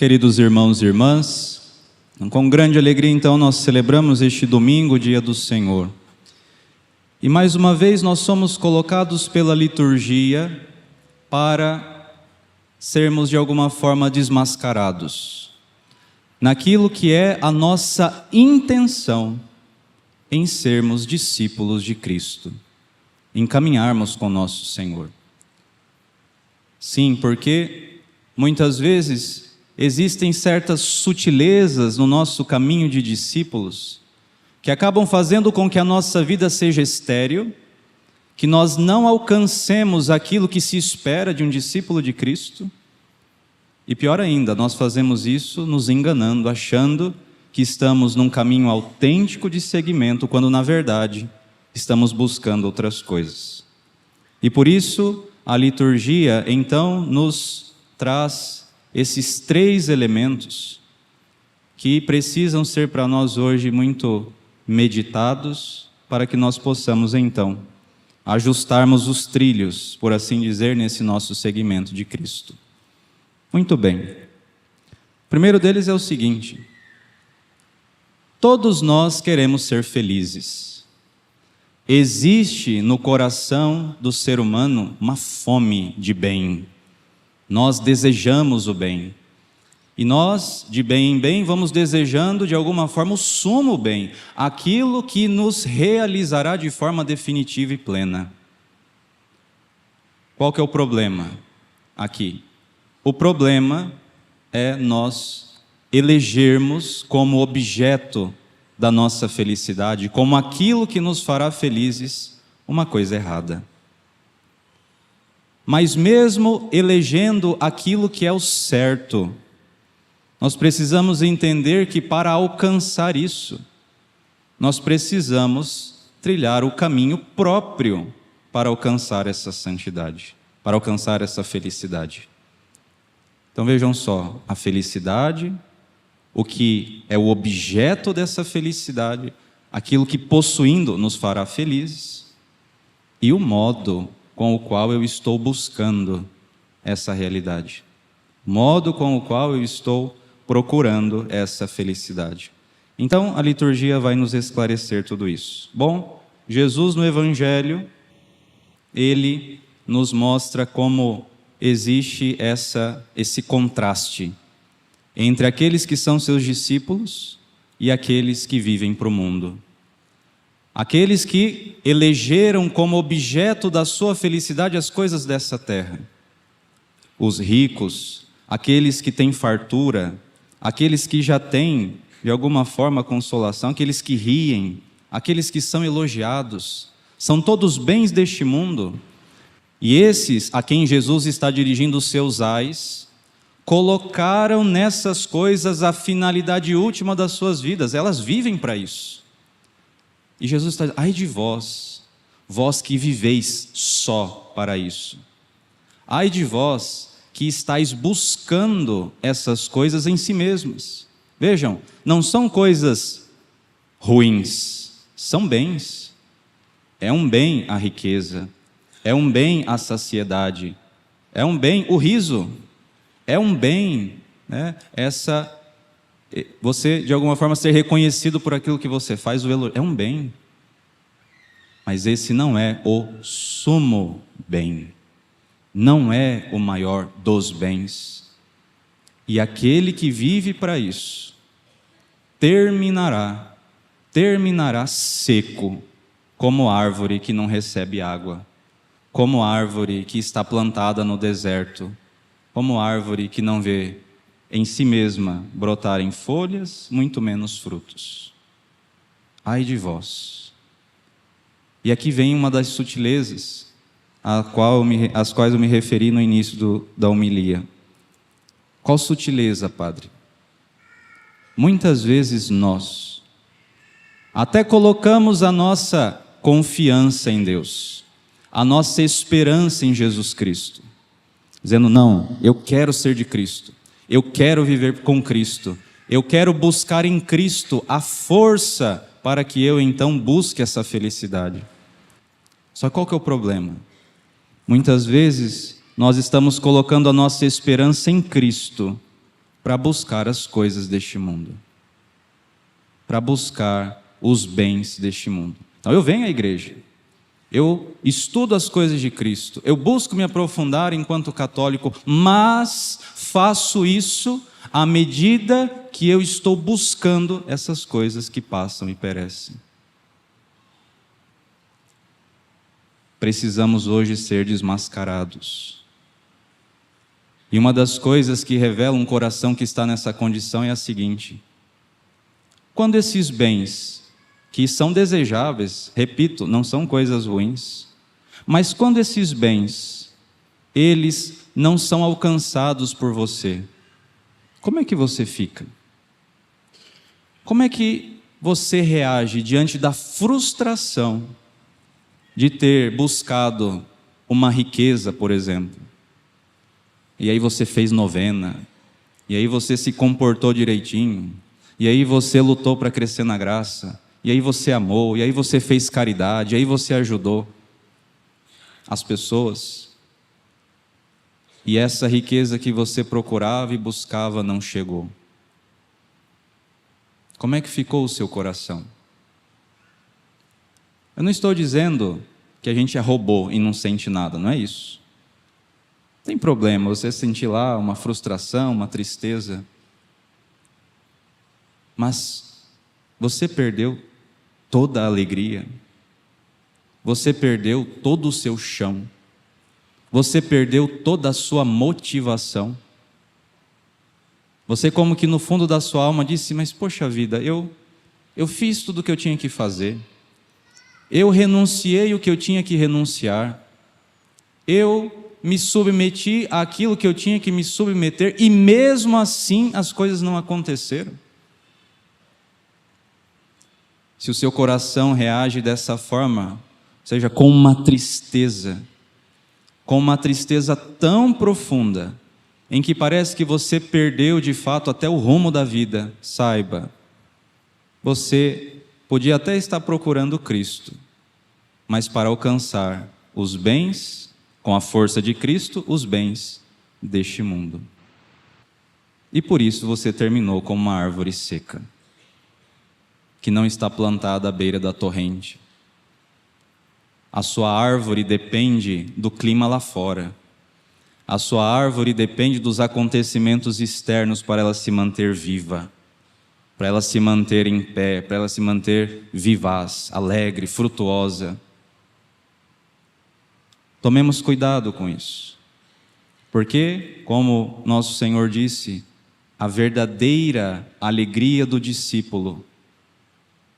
Queridos irmãos e irmãs, com grande alegria então nós celebramos este domingo, dia do Senhor. E mais uma vez nós somos colocados pela liturgia para sermos de alguma forma desmascarados naquilo que é a nossa intenção em sermos discípulos de Cristo, em caminharmos com nosso Senhor. Sim, porque muitas vezes existem certas sutilezas no nosso caminho de discípulos que acabam fazendo com que a nossa vida seja estéril, que nós não alcancemos aquilo que se espera de um discípulo de Cristo. E pior ainda, nós fazemos isso nos enganando, achando que estamos num caminho autêntico de seguimento, quando na verdade estamos buscando outras coisas. E por isso a liturgia então nos traz esses três elementos que precisam ser para nós hoje muito meditados, para que nós possamos então ajustarmos os trilhos, por assim dizer, nesse nosso seguimento de Cristo. Muito bem. O primeiro deles é o seguinte: todos nós queremos ser felizes. Existe no coração do ser humano uma fome de bem. Nós desejamos o bem. E nós, de bem em bem, vamos desejando de alguma forma o sumo bem, aquilo que nos realizará de forma definitiva e plena. Qual que é o problema aqui? O problema é nós elegermos como objeto da nossa felicidade, como aquilo que nos fará felizes, uma coisa errada. Mas mesmo elegendo aquilo que é o certo, nós precisamos entender que para alcançar isso, nós precisamos trilhar o caminho próprio para alcançar essa santidade, para alcançar essa felicidade. Então vejam só, a felicidade, o que é o objeto dessa felicidade, aquilo que possuindo nos fará felizes, e o modo com o qual eu estou buscando essa realidade, o modo com o qual eu estou procurando essa felicidade. Então a liturgia vai nos esclarecer tudo isso. Bom, Jesus no Evangelho, ele nos mostra como existe esse contraste entre aqueles que são seus discípulos e aqueles que vivem para o mundo. Aqueles que elegeram como objeto da sua felicidade as coisas dessa terra. Os ricos, aqueles que têm fartura, aqueles que já têm, de alguma forma, consolação, aqueles que riem, aqueles que são elogiados, são todos bens deste mundo. E esses a quem Jesus está dirigindo os seus ais, colocaram nessas coisas a finalidade última das suas vidas, elas vivem para isso. E Jesus está dizendo: ai de vós, vós que viveis só para isso. Ai de vós que estáis buscando essas coisas em si mesmos. Vejam, não são coisas ruins, são bens. É um bem a riqueza, é um bem a saciedade, é um bem o riso, é um bem, né, você de alguma forma ser reconhecido por aquilo que você faz, é um bem. Mas esse não é o sumo bem, não é o maior dos bens. E aquele que vive para isso terminará seco, como árvore que não recebe água, como árvore que está plantada no deserto, como árvore que não vê em si mesma brotarem folhas, muito menos frutos. Ai de vós. E aqui vem uma das sutilezas às quais eu me referi no início da homilia. Qual sutileza, Padre? Muitas vezes nós até colocamos a nossa confiança em Deus, a nossa esperança em Jesus Cristo, dizendo: não, eu quero ser de Cristo, eu quero viver com Cristo, eu quero buscar em Cristo a força para que eu então busque essa felicidade. Só qual que é o problema? Muitas vezes nós estamos colocando a nossa esperança em Cristo, para buscar as coisas deste mundo, para buscar os bens deste mundo. Então eu venho à igreja, eu estudo as coisas de Cristo, eu busco me aprofundar enquanto católico, mas faço isso à medida que eu estou buscando essas coisas que passam e perecem. Precisamos hoje ser desmascarados. E uma das coisas que revela um coração que está nessa condição é a seguinte: quando esses bens, que são desejáveis, repito, não são coisas ruins, mas quando esses bens, eles não são alcançados por você, como é que você fica? Como é que você reage diante da frustração de ter buscado uma riqueza, por exemplo, e aí você fez novena, e aí você se comportou direitinho, e aí você lutou para crescer na graça, e aí você amou, e aí você fez caridade, e aí você ajudou as pessoas, e essa riqueza que você procurava e buscava não chegou. Como é que ficou o seu coração? Eu não estou dizendo que a gente é robô e não sente nada, não é isso. Tem problema você sentir lá uma frustração, uma tristeza, mas você perdeu toda a alegria, você perdeu todo o seu chão, você perdeu toda a sua motivação. Você como que no fundo da sua alma disse, mas poxa vida, eu fiz tudo o que eu tinha que fazer, eu renunciei o que eu tinha que renunciar, eu me submeti àquilo que eu tinha que me submeter, e mesmo assim as coisas não aconteceram. Se o seu coração reage dessa forma, ou seja, com uma tristeza tão profunda, em que parece que você perdeu de fato até o rumo da vida, saiba, você podia até estar procurando Cristo, mas para alcançar os bens, com a força de Cristo, os bens deste mundo. E por isso você terminou como uma árvore seca, que não está plantada à beira da torrente. A sua árvore depende do clima lá fora. A sua árvore depende dos acontecimentos externos para ela se manter viva, para ela se manter em pé, para ela se manter vivaz, alegre, frutuosa. Tomemos cuidado com isso, porque, como nosso Senhor disse, a verdadeira alegria do discípulo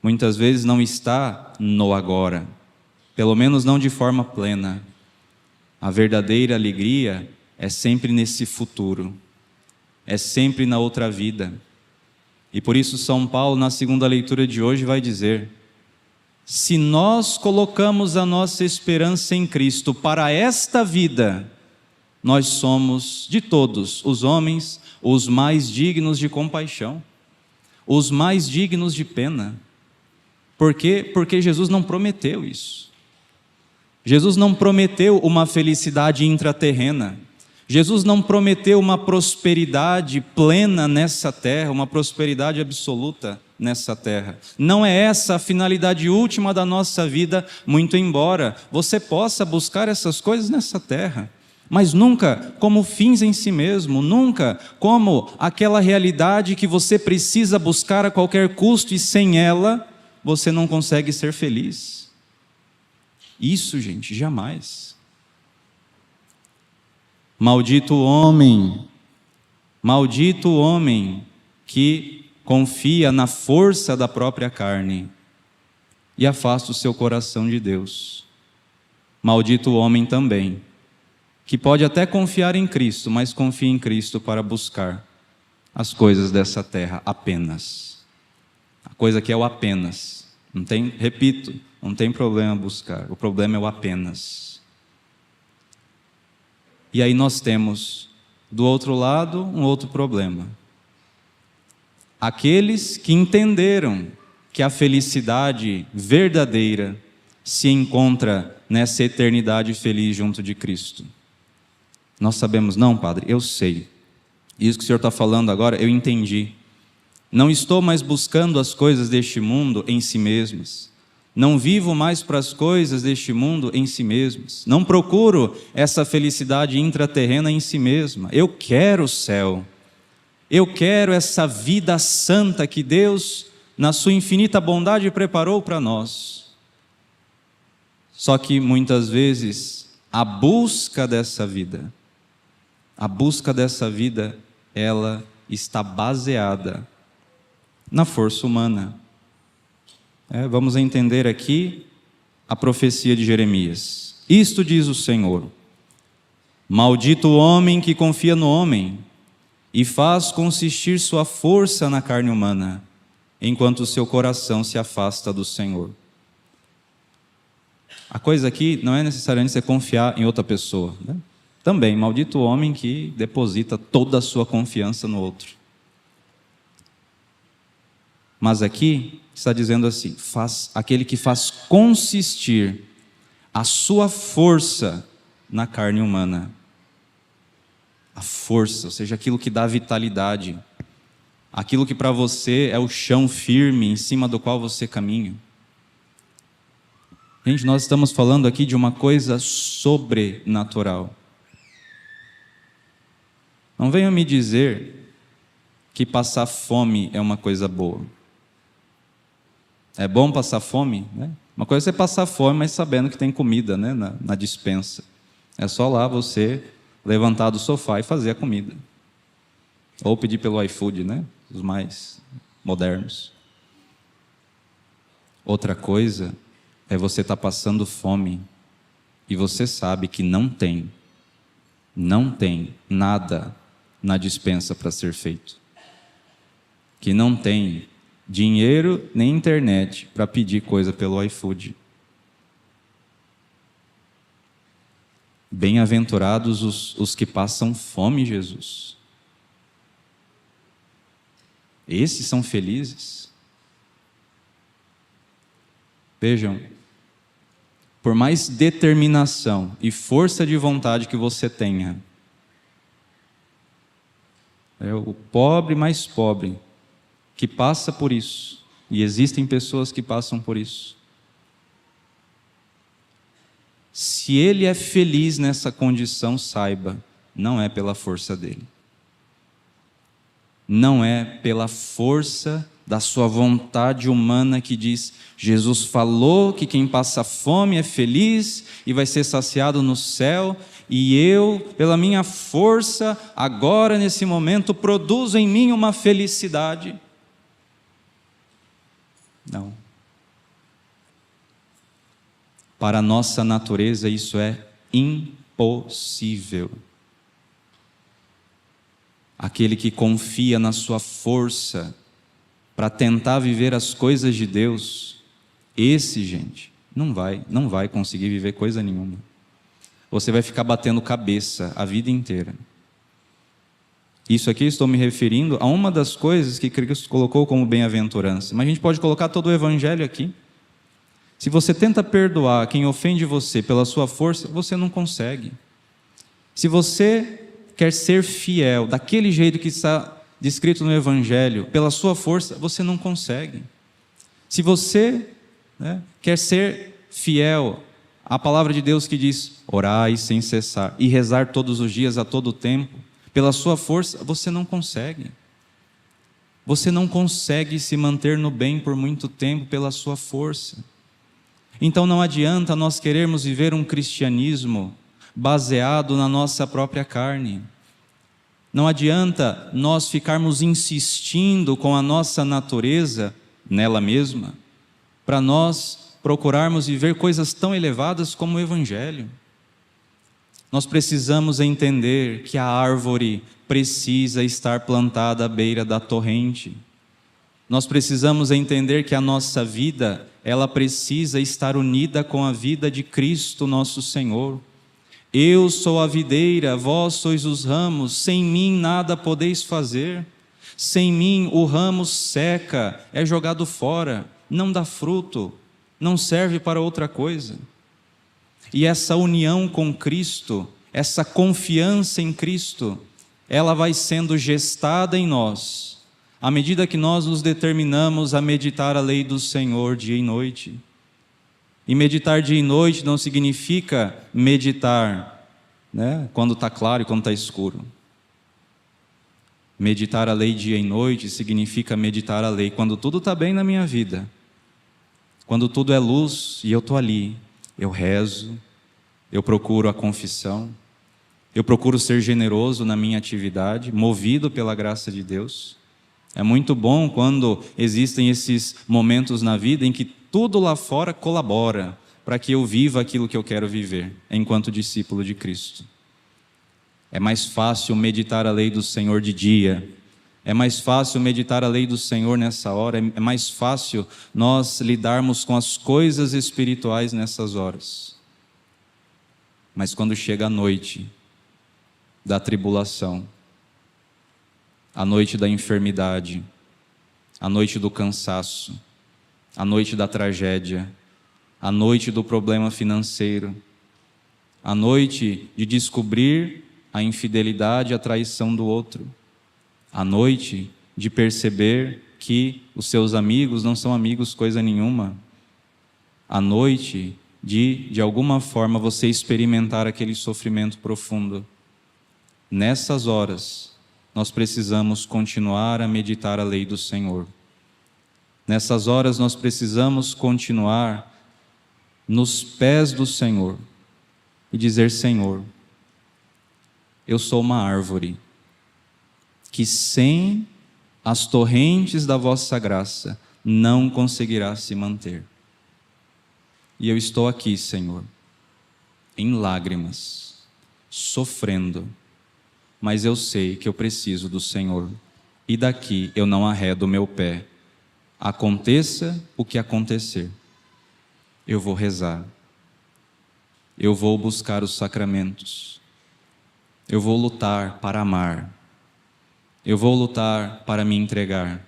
muitas vezes não está no agora, pelo menos não de forma plena. A verdadeira alegria é sempre nesse futuro, é sempre na outra vida. E por isso São Paulo, na segunda leitura de hoje, vai dizer: se nós colocamos a nossa esperança em Cristo para esta vida, nós somos, de todos os homens, os mais dignos de compaixão, os mais dignos de pena. Por quê? Porque Jesus não prometeu isso. Jesus não prometeu uma felicidade intraterrena. Jesus não prometeu uma prosperidade plena nessa terra, uma prosperidade absoluta nessa terra. Não é essa a finalidade última da nossa vida, muito embora você possa buscar essas coisas nessa terra, mas nunca como fins em si mesmo, nunca como aquela realidade que você precisa buscar a qualquer custo e sem ela você não consegue ser feliz. Isso, gente, jamais. Maldito o homem que confia na força da própria carne e afasta o seu coração de Deus. Maldito o homem também, que pode até confiar em Cristo, mas confia em Cristo para buscar as coisas dessa terra apenas. A coisa que é o apenas. Não tem, repito, não tem problema buscar, o problema é o apenas. E aí nós temos, do outro lado, um outro problema. Aqueles que entenderam que a felicidade verdadeira se encontra nessa eternidade feliz junto de Cristo. Nós sabemos, não, padre, eu sei. Isso que o Senhor está falando agora, eu entendi. Não estou mais buscando as coisas deste mundo em si mesmas. Não vivo mais para as coisas deste mundo em si mesmas. Não procuro essa felicidade intraterrena em si mesma. Eu quero o céu. Eu quero essa vida santa que Deus, na sua infinita bondade, preparou para nós. Só que muitas vezes a busca dessa vida, ela está baseada na força humana. Vamos entender aqui a profecia de Jeremias. Isto diz o Senhor: maldito o homem que confia no homem e faz consistir sua força na carne humana, enquanto o seu coração se afasta do Senhor. A coisa aqui não é necessariamente você confiar em outra pessoa, né? Também, maldito o homem que deposita toda a sua confiança no outro. Mas aqui está dizendo assim: aquele que faz consistir a sua força na carne humana. A força, ou seja, aquilo que dá vitalidade, aquilo que para você é o chão firme em cima do qual você caminha. Gente, nós estamos falando aqui de uma coisa sobrenatural. Não venham me dizer que passar fome é uma coisa boa. É bom passar fome, né? Uma coisa é você passar fome, mas sabendo que tem comida, né, na despensa. É só lá você levantar do sofá e fazer a comida. Ou pedir pelo iFood, né? Os mais modernos. Outra coisa é você estar passando fome e você sabe que não tem nada na despensa para ser feito. Que não tem dinheiro nem internet para pedir coisa pelo iFood. Bem-aventurados os que passam fome, Jesus. Esses são felizes. Vejam, por mais determinação e força de vontade que você tenha, é o pobre mais pobre que passa por isso, e existem pessoas que passam por isso. Se ele é feliz nessa condição, saiba, não é pela força dele. Não é pela força da sua vontade humana que diz: Jesus falou que quem passa fome é feliz e vai ser saciado no céu, e eu, pela minha força, agora nesse momento, produzo em mim uma felicidade. Não. Para a nossa natureza isso é impossível. Aquele que confia na sua força para tentar viver as coisas de Deus, esse, gente, não vai conseguir viver coisa nenhuma. Você vai ficar batendo cabeça a vida inteira. Isso aqui estou me referindo a uma das coisas que Cristo colocou como bem-aventurança. Mas a gente pode colocar todo o Evangelho aqui. Se você tenta perdoar quem ofende você pela sua força, você não consegue. Se você quer ser fiel daquele jeito que está descrito no Evangelho, pela sua força, você não consegue. Se você quer ser fiel à palavra de Deus que diz: orai sem cessar e rezar todos os dias a todo tempo, pela sua força, você não consegue. Você não consegue se manter no bem por muito tempo pela sua força. Então não adianta nós querermos viver um cristianismo baseado na nossa própria carne. Não adianta nós ficarmos insistindo com a nossa natureza nela mesma, para nós procurarmos viver coisas tão elevadas como o Evangelho. Nós precisamos entender que a árvore precisa estar plantada à beira da torrente. Nós precisamos entender que a nossa vida, ela precisa estar unida com a vida de Cristo nosso Senhor. Eu sou a videira, vós sois os ramos, sem mim nada podeis fazer. Sem mim o ramo seca, é jogado fora, não dá fruto, não serve para outra coisa. E essa união com Cristo, essa confiança em Cristo, ela vai sendo gestada em nós, à medida que nós nos determinamos a meditar a lei do Senhor dia e noite. E meditar dia e noite não significa meditar, né, quando está claro e quando está escuro. Meditar a lei dia e noite significa meditar a lei quando tudo está bem na minha vida. Quando tudo é luz e eu estou ali, eu rezo, eu procuro a confissão, eu procuro ser generoso na minha atividade, movido pela graça de Deus. É muito bom quando existem esses momentos na vida em que tudo lá fora colabora para que eu viva aquilo que eu quero viver, enquanto discípulo de Cristo. É mais fácil meditar a lei do Senhor de dia, é mais fácil meditar a lei do Senhor nessa hora, é mais fácil nós lidarmos com as coisas espirituais nessas horas. Mas quando chega a noite da tribulação, a noite da enfermidade, a noite do cansaço, a noite da tragédia, a noite do problema financeiro, a noite de descobrir a infidelidade, a traição do outro, a noite de perceber que os seus amigos não são amigos coisa nenhuma, a noite de alguma forma, você experimentar aquele sofrimento profundo. Nessas horas, nós precisamos continuar a meditar a lei do Senhor. Nessas horas, nós precisamos continuar nos pés do Senhor e dizer: Senhor, eu sou uma árvore que sem as torrentes da vossa graça não conseguirá se manter. E eu estou aqui, Senhor, em lágrimas, sofrendo, mas eu sei que eu preciso do Senhor, e daqui eu não arredo o meu pé. Aconteça o que acontecer, eu vou rezar, eu vou buscar os sacramentos, eu vou lutar para amar, eu vou lutar para me entregar,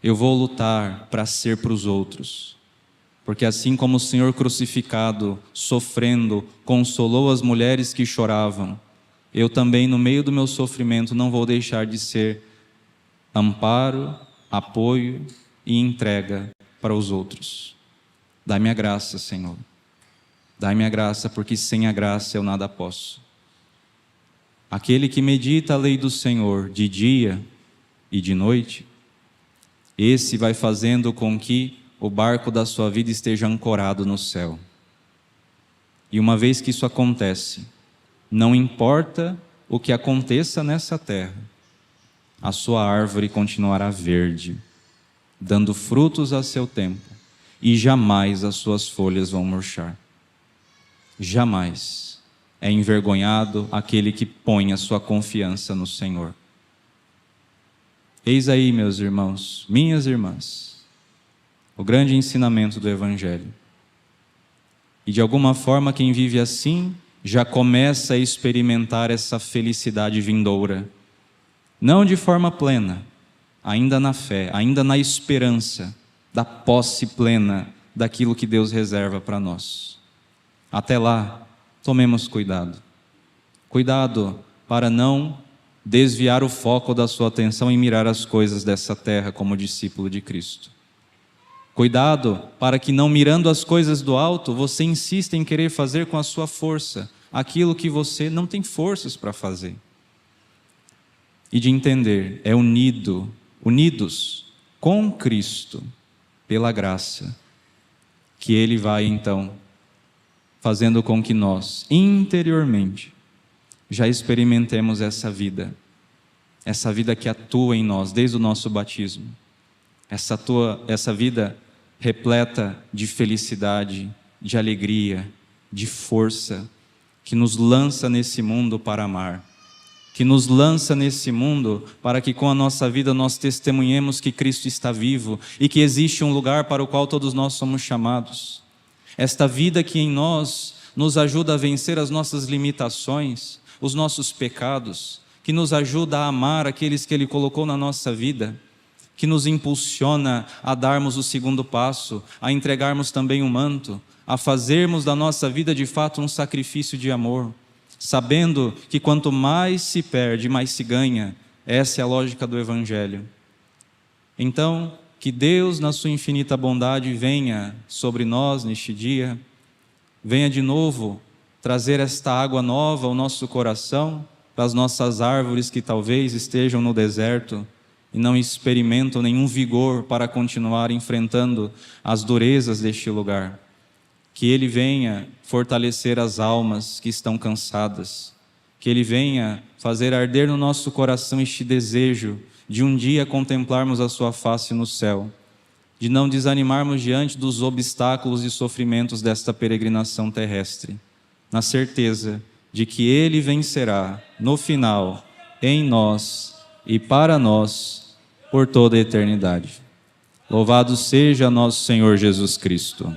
eu vou lutar para ser para os outros, porque assim como o Senhor crucificado, sofrendo, consolou as mulheres que choravam, eu também, no meio do meu sofrimento, não vou deixar de ser amparo, apoio e entrega para os outros. Dá-me a graça, Senhor. Dá-me a graça, porque sem a graça eu nada posso. Aquele que medita a lei do Senhor de dia e de noite, esse vai fazendo com que o barco da sua vida esteja ancorado no céu. E uma vez que isso acontece, não importa o que aconteça nessa terra, a sua árvore continuará verde, dando frutos a seu tempo, e jamais as suas folhas vão murchar. Jamais é envergonhado aquele que põe a sua confiança no Senhor. Eis aí, meus irmãos, minhas irmãs, o grande ensinamento do Evangelho. E de alguma forma quem vive assim já começa a experimentar essa felicidade vindoura. Não de forma plena, ainda na fé, ainda na esperança da posse plena daquilo que Deus reserva para nós. Até lá, tomemos cuidado. Cuidado para não desviar o foco da sua atenção e mirar as coisas dessa terra como discípulo de Cristo. Cuidado para que, não mirando as coisas do alto, você insista em querer fazer com a sua força aquilo que você não tem forças para fazer. E de entender, é unidos com Cristo, pela graça, que Ele vai então fazendo com que nós, interiormente, já experimentemos essa vida que atua em nós desde o nosso batismo, essa vida repleta de felicidade, de alegria, de força, que nos lança nesse mundo para amar, que nos lança nesse mundo para que com a nossa vida nós testemunhemos que Cristo está vivo e que existe um lugar para o qual todos nós somos chamados. Esta vida que em nós nos ajuda a vencer as nossas limitações, os nossos pecados, que nos ajuda a amar aqueles que Ele colocou na nossa vida, que nos impulsiona a darmos o segundo passo, a entregarmos também o manto, a fazermos da nossa vida de fato um sacrifício de amor, sabendo que quanto mais se perde, mais se ganha. Essa é a lógica do Evangelho. Então, que Deus, na sua infinita bondade, venha sobre nós neste dia, venha de novo trazer esta água nova ao nosso coração, para as nossas árvores que talvez estejam no deserto e não experimentam nenhum vigor para continuar enfrentando as durezas deste lugar. Que Ele venha fortalecer as almas que estão cansadas, que Ele venha fazer arder no nosso coração este desejo de um dia contemplarmos a sua face no céu, de não desanimarmos diante dos obstáculos e sofrimentos desta peregrinação terrestre, na certeza de que Ele vencerá no final, em nós e para nós, por toda a eternidade. Louvado seja nosso Senhor Jesus Cristo.